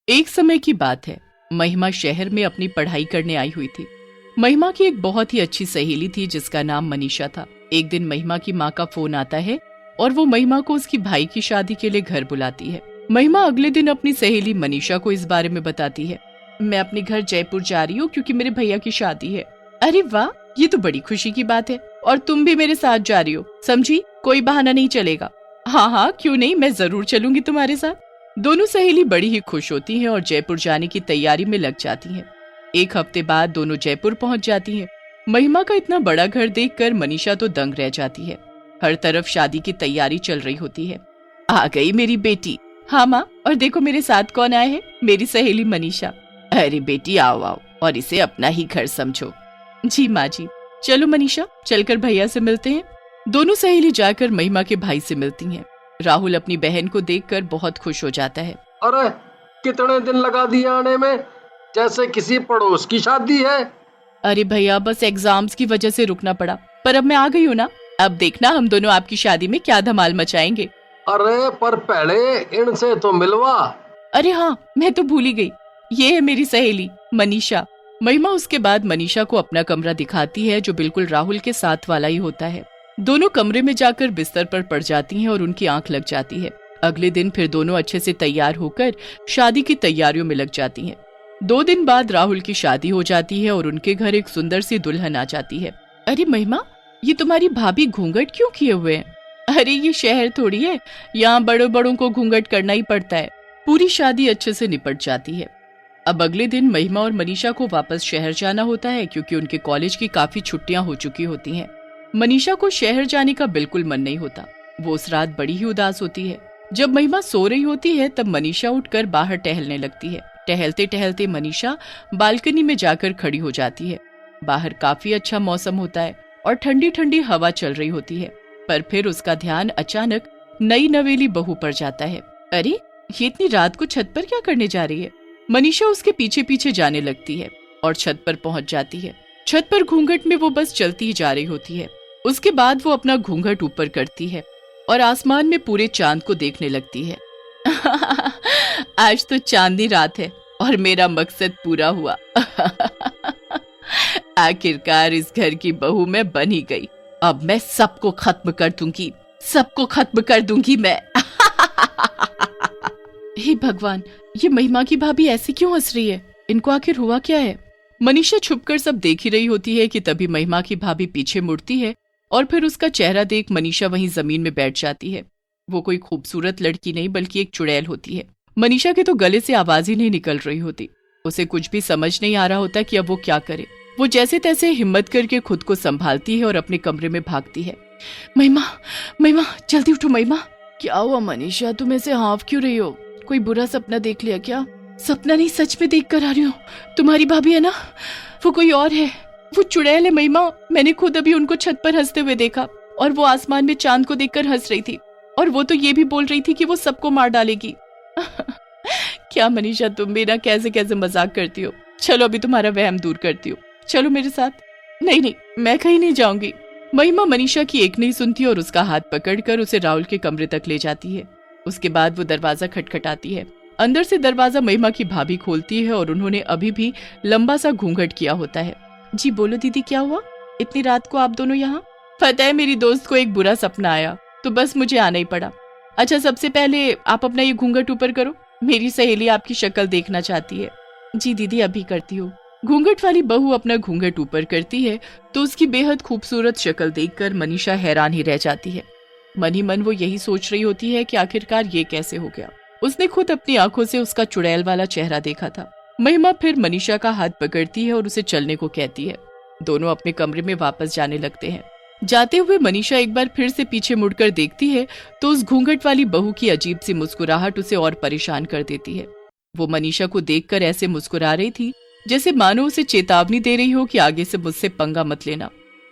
एक समय की बात है। महिमा शहर में अपनी पढ़ाई करने आई हुई थी। महिमा की एक बहुत ही अच्छी सहेली थी जिसका नाम मनीषा था। एक दिन महिमा की माँ का फोन आता है और वो महिमा को उसकी भाई की शादी के लिए घर बुलाती है। महिमा अगले दिन अपनी सहेली मनीषा को इस बारे में बताती है, मैं अपने घर जयपुर जा रही हूँ क्योंकि मेरे भैया की शादी है। अरे वाह, ये तो बड़ी खुशी की बात है। और तुम भी मेरे साथ जा रही हो, समझी? कोई बहाना नहीं चलेगा। हाँ हाँ, क्यों नहीं, मैं जरूर चलूंगी तुम्हारे साथ। दोनों सहेली बड़ी ही खुश होती हैं और जयपुर जाने की तैयारी में लग जाती हैं। एक हफ्ते बाद दोनों जयपुर पहुंच जाती हैं। महिमा का इतना बड़ा घर देखकर मनीषा तो दंग रह जाती है। हर तरफ शादी की तैयारी चल रही होती है। आ गई मेरी बेटी। हाँ माँ, और देखो मेरे साथ कौन आए हैं, मेरी सहेली मनीषा। अरे बेटी आओ आओ, और इसे अपना ही घर समझो। जी माँ जी। चलो मनीषा, चलकर भैया से मिलते हैं। दोनों सहेली जाकर महिमा के भाई से मिलती हैं। राहुल अपनी बहन को देखकर बहुत खुश हो जाता है। अरे कितने दिन लगा दिए आने में, जैसे किसी पड़ोस की शादी है। अरे भैया, बस एग्जाम्स की वजह से रुकना पड़ा, पर अब मैं आ गई हूँ ना। अब देखना हम दोनों आपकी शादी में क्या धमाल मचाएंगे। अरे पर पहले इनसे तो मिलवा। अरे हाँ, मैं तो भूल ही गई। ये है मेरी सहेली मनीषा। महिमा उसके बाद मनीषा को अपना कमरा दिखाती है जो बिल्कुल राहुल के साथ वाला ही होता है। दोनों कमरे में जाकर बिस्तर पर पड़ जाती हैं और उनकी आंख लग जाती है। अगले दिन फिर दोनों अच्छे से तैयार होकर शादी की तैयारियों में लग जाती हैं। 2 दिन बाद राहुल की शादी हो जाती है और उनके घर एक सुंदर सी दुल्हन आ जाती है। अरे महिमा, ये तुम्हारी भाभी घूंघट क्यों किए हुए हैं? अरे ये शहर थोड़ी है, यहाँ बड़ों बड़ों को घूंघट करना ही पड़ता है। पूरी शादी अच्छे से निपट जाती है। अब अगले दिन महिमा और मनीषा को वापस शहर जाना होता है क्योंकि उनके कॉलेज की काफी छुट्टियां हो चुकी होती हैं। मनीषा को शहर जाने का बिल्कुल मन नहीं होता। वो उस रात बड़ी ही उदास होती है। जब महिमा सो रही होती है तब मनीषा उठकर बाहर टहलने लगती है। टहलते टहलते मनीषा बालकनी में जाकर खड़ी हो जाती है। बाहर काफी अच्छा मौसम होता है और ठंडी ठंडी हवा चल रही होती है। पर फिर उसका ध्यान अचानक नई नवेली बहू पर जाता है। अरे ये इतनी रात को छत पर क्या करने जा रही है? मनीषा उसके पीछे पीछे जाने लगती है और छत पर पहुंच जाती है। छत पर घूंघट में वो बस चलती ही जा रही होती है। उसके बाद वो अपना घूंघट ऊपर करती है और आसमान में पूरे चांद को देखने लगती है। आज तो चांदनी रात है और मेरा मकसद पूरा हुआ। आखिरकार इस घर की बहू मैं बन ही गई। अब मैं सबको खत्म कर दूंगी, सबको खत्म कर दूंगी मैं। हे भगवान, ये महिमा की भाभी ऐसे क्यों हंस रही है? इनको आखिर हुआ क्या है? मनीषा छुपकर सब देख ही रही होती है कि तभी महिमा की भाभी पीछे मुड़ती है और फिर उसका चेहरा देख मनीषा वहीं जमीन में बैठ जाती है। वो कोई खूबसूरत लड़की नहीं बल्कि एक चुड़ैल होती है। मनीषा के तो गले से आवाज ही नहीं निकल रही होती। उसे कुछ भी समझ नहीं आ रहा होता कि अब वो क्या करे। वो जैसे तैसे हिम्मत करके खुद को संभालती है और अपने कमरे में भागती है। महिमा, महिमा जल्दी उठो महिमा। क्या हुआ मनीषा, तुम ऐसे हाँफ क्यों रही हो? कोई बुरा सपना देख लिया क्या? सपना नहीं, सच में देख कर आ रही हूँ। तुम्हारी भाभी है ना, वो कोई और है। वो चुड़ैल है महिमा। मैंने खुद अभी उनको छत पर हंसते हुए देखा और वो आसमान में चांद को देखकर हंस रही थी और वो तो ये भी बोल रही थी कि वो सबको मार डालेगी। क्या मनीषा, तुम भी ना कैसे कैसे मजाक करती हो। चलो अभी तुम्हारा वहम दूर करती हूँ, चलो मेरे साथ। नहीं नहीं, मैं कहीं नहीं जाऊंगी। महिमा मनीषा की एक नहीं सुनती और उसका हाथ पकड़कर उसे राहुल के कमरे तक ले जाती है। उसके बाद वो दरवाजा खटखटाती है। अंदर से दरवाजा महिमा की भाभी खोलती है और उन्होंने अभी भी लंबा सा घूंघट किया होता है। जी बोलो दीदी, क्या हुआ? इतनी रात को आप दोनों यहाँ? पता है, मेरी दोस्त को एक बुरा सपना आया तो बस मुझे आना ही पड़ा। अच्छा, सबसे पहले आप अपना ये घूंघट ऊपर करो, मेरी सहेली आपकी शक्ल देखना चाहती है। जी दीदी, अभी करती हूँ। घूंघट वाली बहू अपना घूंघट ऊपर करती है तो उसकी बेहद खूबसूरत शक्ल देखकर मनीषा हैरान ही रह जाती है। मन ही मन वो यही सोच रही होती है कि आखिरकार ये कैसे हो गया। उसने खुद अपनी आंखों से उसका चुड़ैल वाला चेहरा देखा था। महिमा फिर मनीषा का हाथ पकड़ती है और उसे चलने को कहती है। दोनों अपने कमरे में वापस जाने लगते हैं। जाते हुए मनीषा एक बार फिर से पीछे मुड़कर देखती है तो उस घूंघट वाली बहू की अजीब सी मुस्कुराहट उसे और परेशान कर देती है। वो मनीषा को देखकर ऐसे मुस्कुरा रही थी जैसे मानो उसे चेतावनी दे रही हो कि आगे से मुझसे पंगा मत लेना।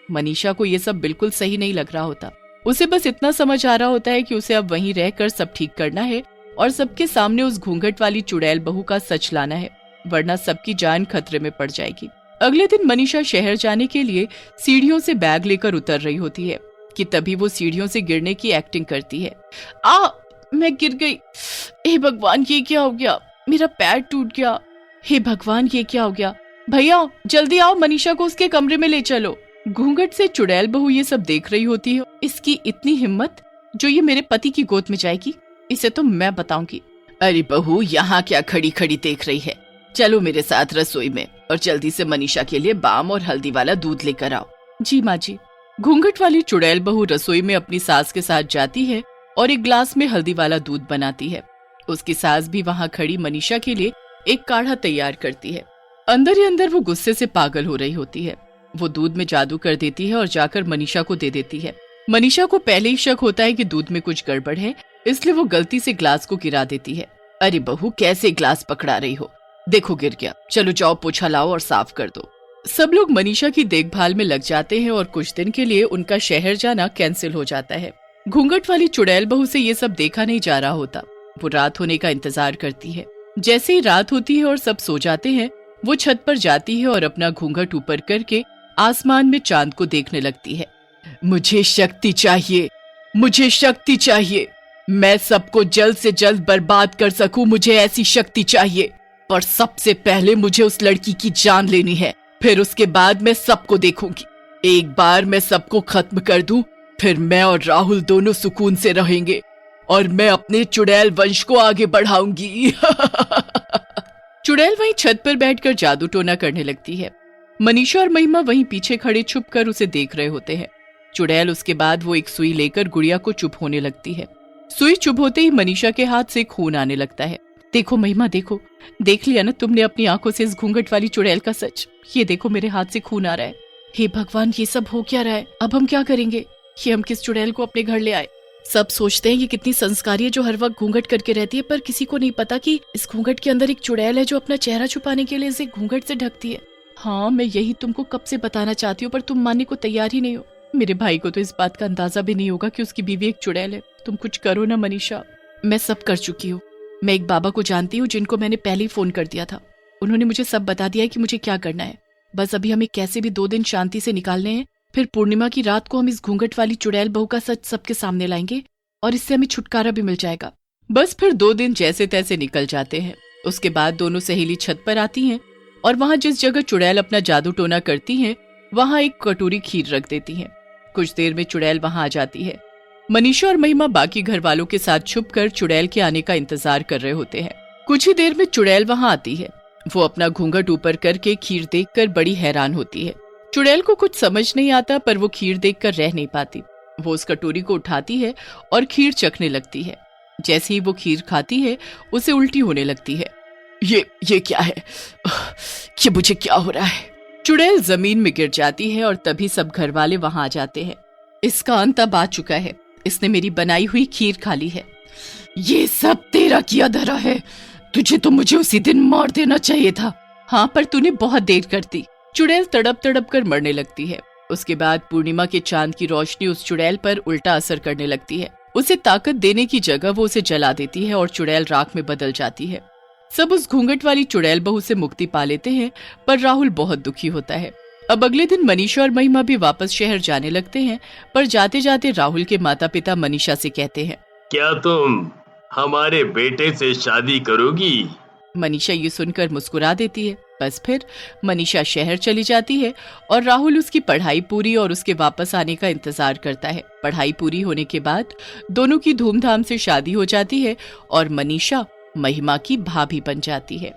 मनीषा को ये सब बिल्कुल सही नहीं लग रहा होता। उसे बस इतना समझ आ रहा होता है कि उसे अब वहीं रहकर सब ठीक करना है और सबके सामने उस घूंघट वाली चुड़ैल बहू का सच लाना है, वरना सबकी जान खतरे में पड़ जाएगी। अगले दिन मनीषा शहर जाने के लिए सीढ़ियों से बैग लेकर उतर रही होती है कि तभी वो सीढ़ियों से गिरने की एक्टिंग करती है। मैं गिर गई। हे भगवान, ये क्या हो गया? मेरा पैर टूट गया। हे भगवान, ये क्या हो गया? भैया जल्दी आओ, मनीषा को उसके कमरे में ले चलो। घूंघट से चुड़ैल बहू ये सब देख रही होती है। इसकी इतनी हिम्मत जो ये मेरे पति की गोद में जाएगी, इसे तो मैं बताऊंगी। अरे बहू, यहाँ क्या खड़ी खड़ी देख रही है? चलो मेरे साथ रसोई में और जल्दी से मनीषा के लिए बाम और हल्दी वाला दूध लेकर आओ। जी माँ जी। घूंघट वाली चुड़ैल बहू रसोई में अपनी सास के साथ जाती है और एक ग्लास में हल्दी वाला दूध बनाती है। उसकी सास भी वहाँ खड़ी मनीषा के लिए एक काढ़ा तैयार करती है। अंदर ही अंदर वो गुस्से से पागल हो रही होती है। वो दूध में जादू कर देती है और जाकर मनीषा को दे देती है। मनीषा को पहले ही शक होता है कि दूध में कुछ गड़बड़ है, इसलिए वो गलती से ग्लास को गिरा देती है। अरे बहू, कैसे ग्लास पकड़ा रही हो? देखो गिर गया। चलो जाओ, पोछा लाओ और साफ कर दो। सब लोग मनीषा की देखभाल में लग जाते हैं और कुछ दिन के लिए उनका शहर जाना कैंसिल हो जाता है। घूंघट वाली चुड़ैल बहू से ये सब देखा नहीं जा रहा होता। वो रात होने का इंतजार करती है। जैसे ही रात होती है और सब सो जाते हैं, वो छत पर जाती है और अपना घूंघट ऊपर करके आसमान में चांद को देखने लगती है। मुझे शक्ति चाहिए, मुझे शक्ति चाहिए। मैं सबको जल्द से जल्द बर्बाद कर सकूं, मुझे ऐसी शक्ति चाहिए। पर सबसे पहले मुझे उस लड़की की जान लेनी है, फिर उसके बाद मैं सबको देखूंगी। एक बार मैं सबको खत्म कर दूं, फिर मैं और राहुल दोनों सुकून से रहेंगे और मैं अपने चुड़ैल वंश को आगे बढ़ाऊंगी। चुड़ैल वहीं छत पर बैठकर जादू टोना करने लगती है। मनीषा और महिमा वहीं पीछे खड़े छुपकर उसे देख रहे होते हैं। चुड़ैल उसके बाद वो एक सुई लेकर गुड़िया को चुप होने लगती है। सुई चुप होते ही मनीषा के हाथ से खून आने लगता है। देखो महिमा, देखो, देख लिया ना तुमने अपनी आंखों से इस घूंघट वाली चुड़ैल का सच? ये देखो मेरे हाथ से खून आ रहा है। हे भगवान, ये सब हो क्या रहा है? अब हम क्या करेंगे? ये हम किस चुड़ैल को अपने घर ले आए? सब सोचते हैं ये कितनी संस्कारी है जो हर वक्त घूंघट करके रहती है, पर किसी को नहीं पता कि इस घूंघट के अंदर एक चुड़ैल है जो अपना चेहरा छुपाने के लिए इसे घूंघट से ढकती है। हाँ, मैं यही तुमको कब से बताना चाहती हूँ, पर तुम मानने को तैयार ही नहीं हो। मेरे भाई को तो इस बात का अंदाजा भी नहीं होगा कि उसकी बीवी एक चुड़ैल है। तुम कुछ करो ना मनीषा। मैं सब कर चुकी हूँ। मैं एक बाबा को जानती हूँ जिनको मैंने पहले ही फोन कर दिया था। उन्होंने मुझे सब बता दिया है कि मुझे क्या करना है। बस अभी हमें कैसे भी 2 दिन शांति से निकालने हैं, फिर पूर्णिमा की रात को हम इस घूंघट वाली चुड़ैल बहू का सच सबके सामने लाएंगे और इससे हमें छुटकारा भी मिल जाएगा। बस फिर 2 दिन जैसे तैसे निकल जाते हैं। उसके बाद दोनों सहेली छत पर आती हैं और वहां जिस जगह चुड़ैल अपना जादू टोना करती हैं, वहां एक कटोरी खीर रख देती हैं। कुछ देर में चुड़ैल वहां आ जाती है। मनीषा और महिमा बाकी घर वालों के साथ छुपकर चुड़ैल के आने का इंतजार कर रहे होते हैं। कुछ ही देर में चुड़ैल वहां आती है। वो अपना घूंघट ऊपर करके खीर देखकर बड़ी हैरान होती है। चुड़ैल को कुछ समझ नहीं आता, पर वो खीर देखकर रह नहीं पाती। वो उस कटोरी को उठाती है और खीर चखने लगती है। जैसे ही वो खीर खाती है, उसे उल्टी होने लगती है। ये क्या है? ये मुझे क्या हो रहा है? चुड़ैल जमीन में गिर जाती है और तभी सब घर वाले वहां आ जाते हैं। इसका अंत अब आ चुका है। इसने मेरी बनाई हुई खीर खा ली है। ये सब तेरा किया धरा है। तुझे तो मुझे उसी दिन मार देना चाहिए था। हाँ, पर तूने बहुत देर कर दी। चुड़ैल तड़प तड़प कर मरने लगती है। उसके बाद पूर्णिमा के चांद की रोशनी उस चुड़ैल पर उल्टा असर करने लगती है। उसे ताकत देने की जगह वो उसे जला देती है और चुड़ैल राख में बदल जाती है। सब उस घूंघट वाली चुड़ैल बहू से मुक्ति पा लेते हैं, पर राहुल बहुत दुखी होता है। अब अगले दिन मनीषा और महिमा भी वापस शहर जाने लगते हैं, पर जाते जाते राहुल के माता पिता मनीषा से कहते हैं, क्या तुम हमारे बेटे से शादी करोगी? मनीषा ये सुनकर मुस्कुरा देती है। बस फिर मनीषा शहर चली जाती है और राहुल उसकी पढ़ाई पूरी और उसके वापस आने का इंतजार करता है। पढ़ाई पूरी होने के बाद दोनों की धूमधाम से शादी हो जाती है और मनीषा महिमा की भाभी बन जाती है।